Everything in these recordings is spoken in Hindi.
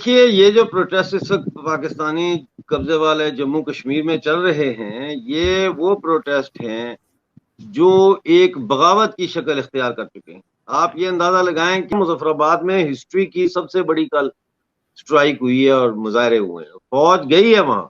देखिए, ये जो प्रोटेस्ट इस वक्त पाकिस्तानी कब्जे वाले जम्मू कश्मीर में चल रहे हैं, ये वो प्रोटेस्ट हैं जो एक बगावत की शक्ल इख्तियार कर चुके हैं। आप ये अंदाजा लगाएं कि मुजफ्फराबाद में हिस्ट्री की सबसे बड़ी कल स्ट्राइक हुई है और मुजाहरे हुए हैं। फौज गई है वहां,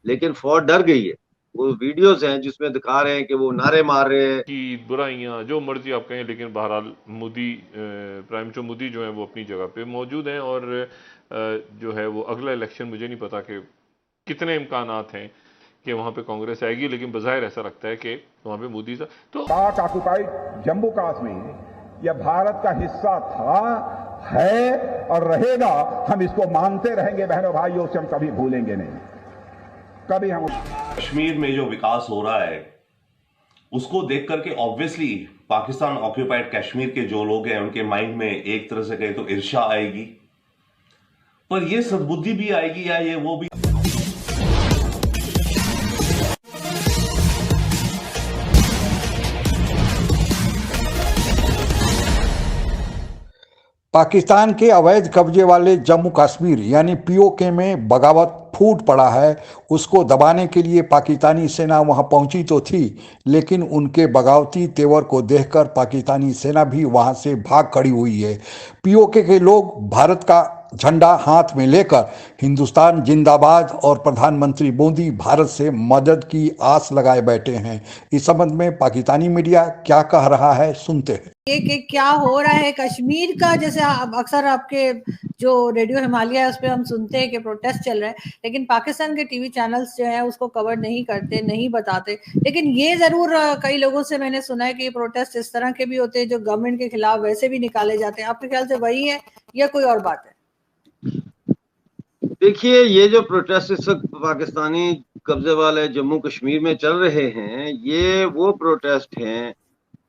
लेकिन फौज डर गई है। वो वीडियोस हैं जिसमें दिखा रहे हैं कि वो नारे मार रहे हैं की बुराइयां जो मर्जी आप कहें, लेकिन बहरहाल मोदी प्राइम मिनिस्टर मोदी जो है वो अपनी जगह पे मौजूद हैं। और जो है वो अगला इलेक्शन मुझे नहीं पता कि कितने इम्कानात हैं कि वहाँ पे कांग्रेस आएगी, लेकिन बज़ाहिर ऐसा लगता है कि वहाँ पे मोदी सा तो पाक ऑक्युपाइड जम्मू कश्मीर यह भारत का हिस्सा था, है और रहेगा। हम इसको मानते रहेंगे बहनों भाइयों, से हम कभी भूलेंगे नहीं, कभी हम। कश्मीर में जो विकास हो रहा है उसको देख करके ऑब्वियसली पाकिस्तान ऑक्यूपाइड कश्मीर के जो लोग हैं उनके माइंड में एक तरह से कहे तो ईर्ष्या आएगी, पर ये सद्बुद्धि भी आएगी या ये वो भी। पाकिस्तान के अवैध कब्जे वाले जम्मू कश्मीर यानी पीओके में बगावत फूट पड़ा है। उसको दबाने के लिए पाकिस्तानी सेना वहां पहुंची तो थी, लेकिन उनके बगावती तेवर को देखकर पाकिस्तानी सेना भी वहां से भाग खड़ी हुई है। पीओके के लोग भारत का झंडा हाथ में लेकर हिंदुस्तान जिंदाबाद और प्रधानमंत्री मोदी भारत से मदद की आस लगाए बैठे हैं। इस संबंध में पाकिस्तानी मीडिया क्या कह रहा है, सुनते हैं। ये कि क्या हो रहा है कश्मीर का, जैसे अक्सर आपके जो रेडियो हिमालय है उस पर हम सुनते हैं कि प्रोटेस्ट चल रहा है, लेकिन पाकिस्तान के टीवी चैनल्स जो है उसको कवर नहीं करते, नहीं बताते। लेकिन ये जरूर कई लोगों से मैंने सुना है कि ये प्रोटेस्ट इस तरह के भी होते हैं जो गवर्नमेंट के खिलाफ वैसे भी निकाले जाते हैं। आपके ख्याल से वही है या कोई और बात है? देखिए, ये जो प्रोटेस्ट इस वक्त पाकिस्तानी कब्जे वाले जम्मू कश्मीर में चल रहे हैं, ये वो प्रोटेस्ट हैं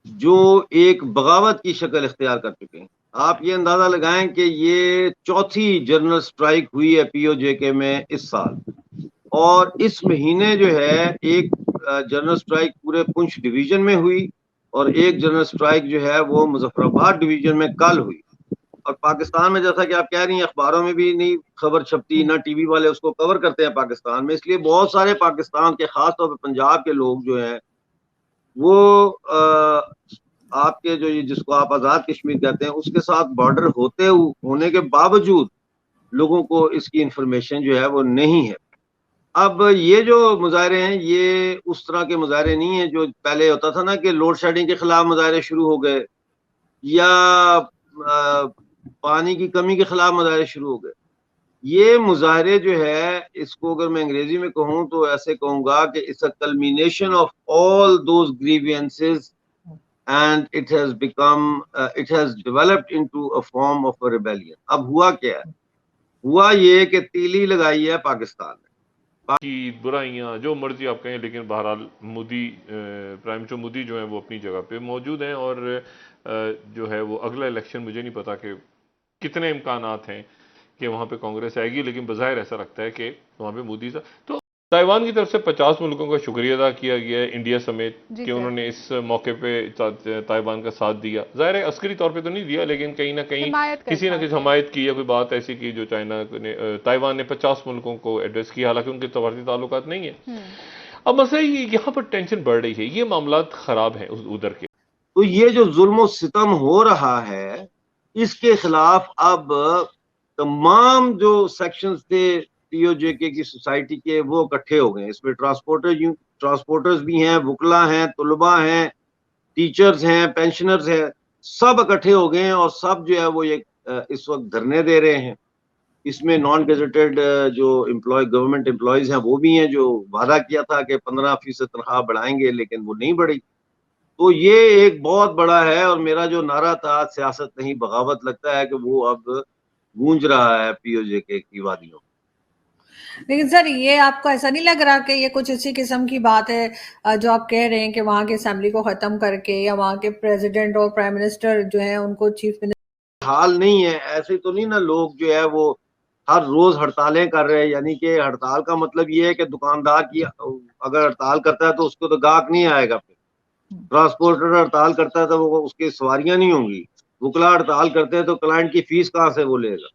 जो एक बगावत की शक्ल इख्तियार कर चुके हैं। आप ये अंदाजा लगाएं कि ये चौथी जनरल स्ट्राइक हुई है पीओजेके में इस साल, और इस महीने जो है एक जनरल स्ट्राइक पूरे पुंछ डिवीजन में हुई और एक जनरल स्ट्राइक जो है वो मुजफ्फराबाद डिवीजन में कल हुई। और पाकिस्तान में, जैसा कि आप कह रही हैं, अखबारों में भी नहीं खबर छपती, ना टीवी वाले उसको कवर करते हैं पाकिस्तान में। इसलिए बहुत सारे पाकिस्तान के, खासतौर पर पंजाब के लोग जो हैं वो आपके जो ये जिसको आप आज़ाद कश्मीर कहते हैं उसके साथ बॉर्डर होने के बावजूद लोगों को इसकी इंफॉर्मेशन जो है वो नहीं है। अब ये जो मुजाहरे हैं ये उस तरह के मुजाहरे नहीं है जो पहले होता था ना, कि लोड शेडिंग के खिलाफ मुजाहरे शुरू हो गए या पानी की कमी के खिलाफ मुजाहरे शुरू हो गए। ये मुजाहरे जो है, इसको अगर मैं अंग्रेजी में कहूँ तो ऐसे कहूंगा कि it's a culmination of all those grievances and it has developed into a form of a rebellion. अब हुआ क्या है? हुआ ये कि तीली लगाई है पाकिस्तान ने की बुराइयां जो मर्जी आप कहें, लेकिन बहरहाल मोदी प्राइम मिनिस्टर मोदी जो है वो अपनी जगह पे मौजूद हैं। और जो है वो अगला इलेक्शन मुझे नहीं पता कि कितने इम्कानात हैं कि वहाँ पे कांग्रेस आएगी, लेकिन बज़ाहिर ऐसा लगता है कि वहाँ पे मोदी सा तो ताइवान की तरफ से 50 मुल्कों का शुक्रिया अदा किया गया है, इंडिया समेत, कि उन्होंने इस मौके पे ताइवान का साथ दिया। जाहिर है अस्करी तौर पे तो नहीं दिया, लेकिन कहीं ना कहीं किसी ना किसी हमायत की या कोई बात ऐसी की जो चाइना ने, ताइवान ने 50 मुल्कों को एड्रेस किया, हालांकि उनके तवारती ताल्लुकात नहीं है। अब मसला यहाँ पर टेंशन बढ़ रही है, ये मामला खराब है उधर के। तो ये जो जुल्म सितम हो रहा है इसके खिलाफ अब तमाम जो सेक्शंस थे पीओजेके की सोसाइटी के वो इकट्ठे हो गए। इसमें ट्रांसपोर्टर्स भी हैं, वुकला हैं, तुलबा हैं, टीचर्स हैं, पेंशनर्स हैं, सब इकट्ठे हो गए हैं और सब जो है वो ये इस वक्त धरने दे रहे हैं। इसमें नॉन गेजेटेड जो गवर्नमेंट एम्प्लॉयज हैं वो भी हैं, जो वादा किया था कि 15% तनख्वाह बढ़ाएंगे, लेकिन वो नहीं बढ़ी। तो ये एक बहुत बड़ा है और मेरा जो नारा था सियासत नहीं बगावत, लगता है कि वो अब गूंज रहा है पीओजेके की वादियों। लेकिन सर, ये आपको ऐसा नहीं लग रहा कि ये कुछ इसी किस्म की बात है जो आप कह रहे हैं कि वहाँ के असेंबली को खत्म करके या वहाँ के प्रेसिडेंट और प्राइम मिनिस्टर जो है उनको चीफ मिनिस्टर हाल नहीं है? ऐसे तो नहीं ना, लोग जो है वो हर रोज हड़तालें कर रहे हैं। यानी कि हड़ताल का मतलब ये है कि दुकानदार की अगर हड़ताल करता है तो उसको तो गाहक नहीं आएगा। फिर ट्रांसपोर्टर हड़ताल करता है तो वो उसकी सवारियां नहीं होंगी। वुकला हड़ताल करते हैं तो क्लाइंट की फीस कहाँ से वो लेगा?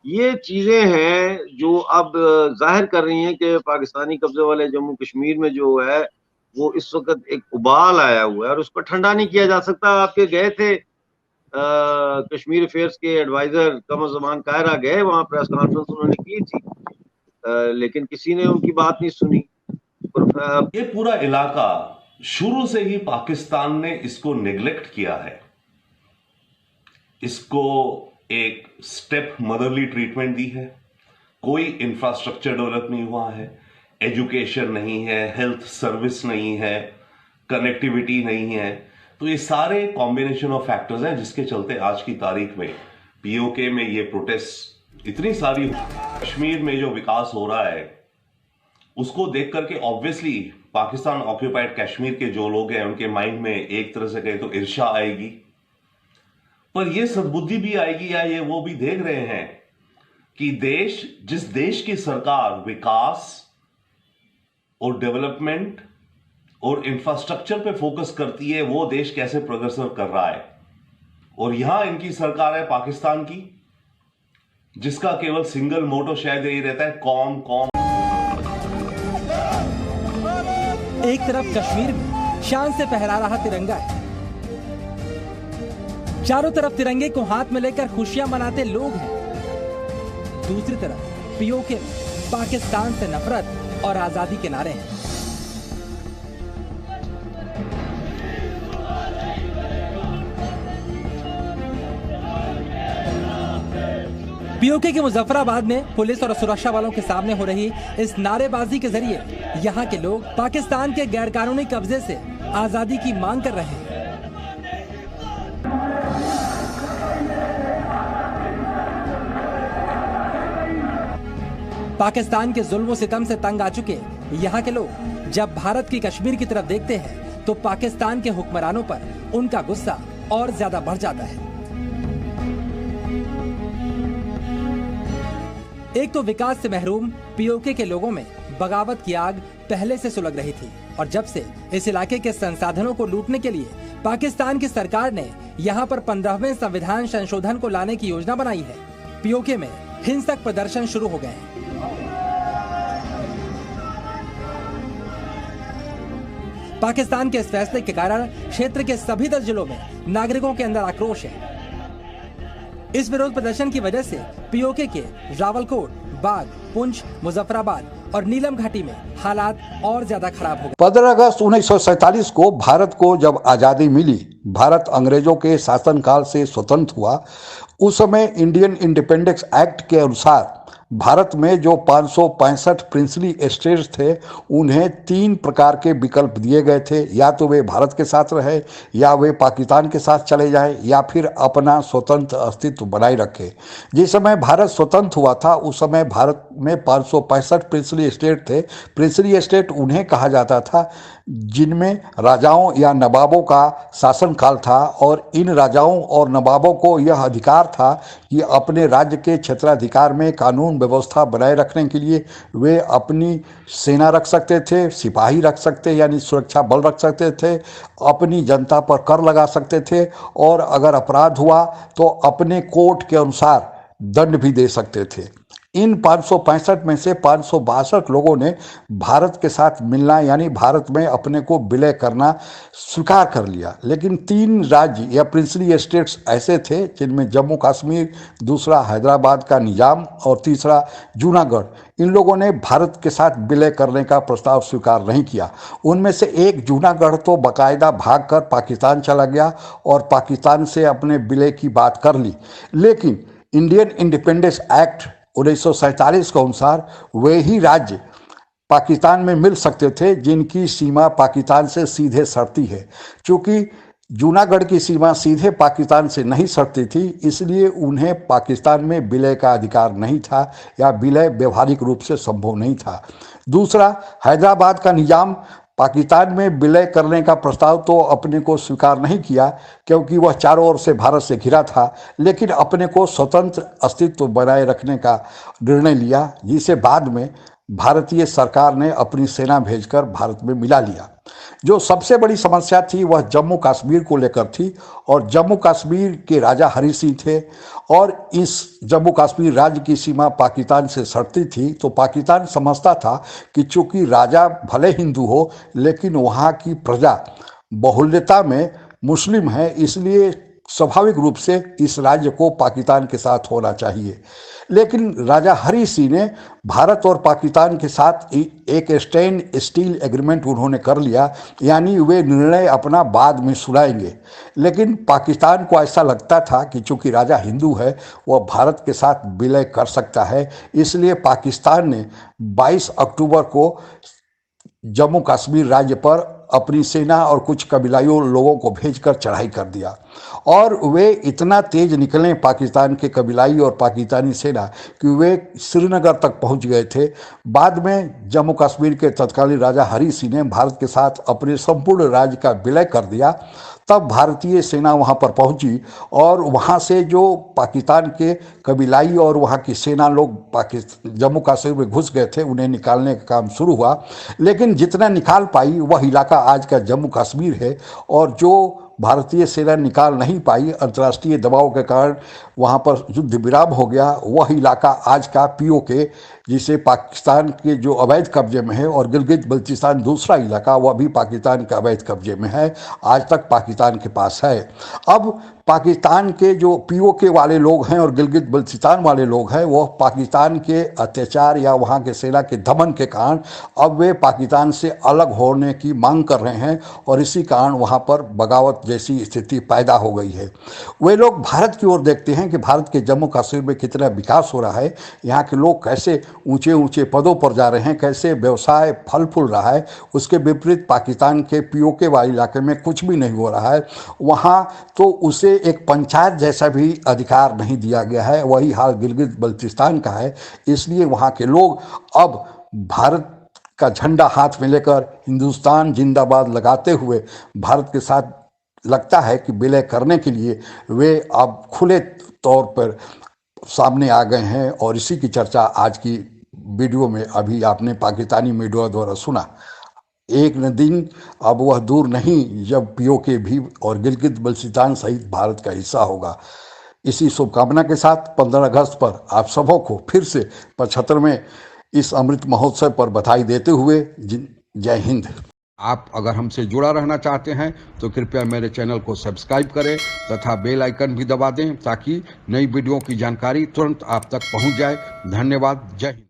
ये चीजें हैं जो अब जाहिर कर रही हैं कि पाकिस्तानी कब्जे वाले जम्मू कश्मीर में जो है वो इस वक्त एक उबाल आया हुआ है और उसको ठंडा नहीं किया जा सकता। आपके गए थे कश्मीर अफेयर्स के एडवाइजर कमर ज़मान कायरा गए, वहां प्रेस कॉन्फ्रेंस उन्होंने की थी, लेकिन किसी ने उनकी बात नहीं सुनी। ये पूरा इलाका शुरू से ही पाकिस्तान ने इसको नेग्लेक्ट किया है, इसको एक स्टेप मदरली ट्रीटमेंट दी है। कोई इंफ्रास्ट्रक्चर डेवलप नहीं हुआ है, एजुकेशन नहीं है, हेल्थ सर्विस नहीं है, कनेक्टिविटी नहीं है। तो ये सारे कॉम्बिनेशन ऑफ फैक्टर्स हैं जिसके चलते आज की तारीख में पीओके में ये प्रोटेस्ट इतनी सारी। कश्मीर में जो विकास हो रहा है उसको देख करके ऑब्वियसली पाकिस्तान ऑक्यूपाइड कश्मीर के जो लोग हैं उनके माइंड में एक तरह से कहे तो ईर्ष्या आएगी, पर यह सद्बुद्धि भी आएगी या ये वो भी देख रहे हैं कि जिस देश की सरकार विकास और डेवलपमेंट और इंफ्रास्ट्रक्चर पे फोकस करती है वो देश कैसे प्रोग्रेसिव कर रहा है। और यहां इनकी सरकार है पाकिस्तान की, जिसका केवल सिंगल मोटो शायद यही रहता है, कौम कौम। एक तरफ कश्मीर में शान से फहरा रहा तिरंगा है, चारों तरफ तिरंगे को हाथ में लेकर खुशियां मनाते लोग हैं। दूसरी तरफ पीओके में पाकिस्तान से नफरत और आजादी के नारे हैं। पीओके के मुजफ्फराबाद में पुलिस और सुरक्षा वालों के सामने हो रही इस नारेबाजी के जरिए यहाँ के लोग पाकिस्तान के गैरकानूनी कब्जे से आजादी की मांग कर रहे हैं। पाकिस्तान के जुल्म सितम से तंग आ चुके यहाँ के लोग जब भारत की कश्मीर की तरफ देखते हैं तो पाकिस्तान के हुक्मरानों पर उनका गुस्सा और ज्यादा बढ़ जाता है। एक तो विकास से महरूम पीओके के लोगों में बगावत की आग पहले से सुलग रही थी और जब से इस इलाके के संसाधनों को लूटने के लिए पाकिस्तान की सरकार ने यहाँ पर 15वें संविधान संशोधन को लाने की योजना बनाई है, पीओके में हिंसक प्रदर्शन शुरू हो गए हैं। पाकिस्तान के इस फैसले के कारण क्षेत्र के सभी 10 जिलों में नागरिकों के अंदर आक्रोश है। इस विरोध प्रदर्शन की वजह से पीओके के रावलकोट, बाग, पुंछ, मुजफ्फराबाद और नीलम घाटी में हालात और ज्यादा खराब हो गए। 15 अगस्त 1947 को भारत को जब आज़ादी मिली, भारत अंग्रेजों के शासनकाल से स्वतंत्र हुआ। उस समय इंडियन इंडिपेंडेंस एक्ट के अनुसार भारत में जो 565 प्रिंसली एस्टेट्स थे उन्हें 3 प्रकार के विकल्प दिए गए थे, या तो वे भारत के साथ रहे, या वे पाकिस्तान के साथ चले जाएं, या फिर अपना स्वतंत्र अस्तित्व बनाए रखें। जिस समय भारत स्वतंत्र हुआ था उस समय भारत में 565 प्रिंसली एस्टेट थे। प्रिंसली एस्टेट उन्हें कहा जाता था जिनमें राजाओं या नवाबों का शासनकाल था और इन राजाओं और नवाबों को यह अधिकार था कि अपने राज्य के क्षेत्राधिकार में कानून व्यवस्था बनाए रखने के लिए वे अपनी सेना रख सकते थे, सिपाही रख सकते यानी सुरक्षा बल रख सकते थे, अपनी जनता पर कर लगा सकते थे और अगर अपराध हुआ तो अपने कोर्ट के अनुसार दंड भी दे सकते थे। इन 565 में से 562 लोगों ने भारत के साथ मिलना यानी भारत में अपने को विलय करना स्वीकार कर लिया। लेकिन 3 राज्य या प्रिंसली एस्टेट्स ऐसे थे जिनमें जम्मू कश्मीर, दूसरा हैदराबाद का निजाम और तीसरा जूनागढ़, इन लोगों ने भारत के साथ विलय करने का प्रस्ताव स्वीकार नहीं किया। उनमें से एक जूनागढ़ तो बाकायदा भागकर पाकिस्तान चला गया और पाकिस्तान से अपने विलय की बात कर ली। लेकिन इंडियन इंडिपेंडेंस एक्ट 1947 के अनुसार वे ही राज्य पाकिस्तान में मिल सकते थे जिनकी सीमा पाकिस्तान से सीधे सटती है। चूँकि जूनागढ़ की सीमा सीधे पाकिस्तान से नहीं सटती थी इसलिए उन्हें पाकिस्तान में विलय का अधिकार नहीं था या विलय व्यवहारिक रूप से संभव नहीं था। दूसरा, हैदराबाद का निजाम पाकिस्तान में विलय करने का प्रस्ताव तो अपने को स्वीकार नहीं किया क्योंकि वह चारों ओर से भारत से घिरा था, लेकिन अपने को स्वतंत्र अस्तित्व बनाए रखने का निर्णय लिया, जिसे बाद में भारतीय सरकार ने अपनी सेना भेजकर भारत में मिला लिया। जो सबसे बड़ी समस्या थी वह जम्मू कश्मीर को लेकर थी और जम्मू कश्मीर के राजा हरि सिंह थे और इस जम्मू कश्मीर राज्य की सीमा पाकिस्तान से सटती थी। तो पाकिस्तान समझता था कि चूंकि राजा भले हिंदू हो लेकिन वहाँ की प्रजा बहुल्यता में मुस्लिम है, इसलिए स्वाभाविक रूप से इस राज्य को पाकिस्तान के साथ होना चाहिए। लेकिन राजा हरि सिंह ने भारत और पाकिस्तान के साथ एक स्टैंड स्टील एग्रीमेंट उन्होंने कर लिया, यानी वे निर्णय अपना बाद में सुनाएंगे। लेकिन पाकिस्तान को ऐसा लगता था कि चूंकि राजा हिंदू है वह भारत के साथ विलय कर सकता है, इसलिए पाकिस्तान ने 22 अक्टूबर को जम्मू कश्मीर राज्य पर अपनी सेना और कुछ कबीलाइयों लोगों को भेजकर चढ़ाई कर दिया और वे इतना तेज निकले पाकिस्तान के कबीलाई और पाकिस्तानी सेना कि वे श्रीनगर तक पहुंच गए थे। बाद में जम्मू कश्मीर के तत्कालीन राजा हरि सिंह ने भारत के साथ अपने संपूर्ण राज्य का विलय कर दिया। तब भारतीय सेना वहां पर पहुंची और वहां से जो पाकिस्तान के कबीलाई और वहां की सेना लोग जम्मू कश्मीर में घुस गए थे उन्हें निकालने का काम शुरू हुआ। लेकिन जितना निकाल पाई वह इलाका आज का जम्मू कश्मीर है और जो भारतीय सेना निकाल नहीं पाई, अंतर्राष्ट्रीय दबाव के कारण वहाँ पर युद्ध विराम हो गया। वह इलाका आज का पीओके, जिसे पाकिस्तान के जो अवैध कब्जे में है, और गिलगित बल्चिस्तान दूसरा इलाका वह भी पाकिस्तान के अवैध कब्जे में है, आज तक पाकिस्तान के पास है। अब पाकिस्तान के जो पीओके वाले लोग हैं और गिलगित बल्चिस्तान वाले लोग हैं वह पाकिस्तान के अत्याचार या वहाँ के सेना के दमन के कारण अब वे पाकिस्तान से अलग होने की मांग कर रहे हैं और इसी कारण वहाँ पर बगावत जैसी स्थिति पैदा हो गई है। वे लोग भारत की ओर देखते हैं कि भारत के जम्मू कश्मीर में कितना विकास हो रहा है, यहाँ के लोग कैसे ऊंचे ऊंचे पदों पर जा रहे हैं, कैसे व्यवसाय फल फूल रहा है। उसके विपरीत पाकिस्तान के पीओके वाले इलाके में कुछ भी नहीं हो रहा है। वहाँ तो उसे एक पंचायत जैसा भी अधिकार नहीं दिया गया है। वही हाल गिलगित बल्चिस्तान का है। इसलिए वहाँ के लोग अब भारत का झंडा हाथ में लेकर हिंदुस्तान जिंदाबाद लगाते हुए भारत के साथ लगता है कि विलय करने के लिए वे अब खुले तौर पर सामने आ गए हैं। और इसी की चर्चा आज की वीडियो में अभी आपने पाकिस्तानी मीडिया द्वारा सुना। एक न दिन अब वह दूर नहीं जब पीओके भी और गिलगित बल्चिस्तान सहित भारत का हिस्सा होगा। इसी शुभकामना के साथ 15 अगस्त पर आप सबों को फिर से 75वें इस अमृत महोत्सव पर बधाई देते हुए जय हिंद। आप अगर हमसे जुड़ा रहना चाहते हैं तो कृपया मेरे चैनल को सब्सक्राइब करें तथा बेल आइकन भी दबा दें ताकि नई वीडियो की जानकारी तुरंत आप तक पहुंच जाए। धन्यवाद। जय हिंद।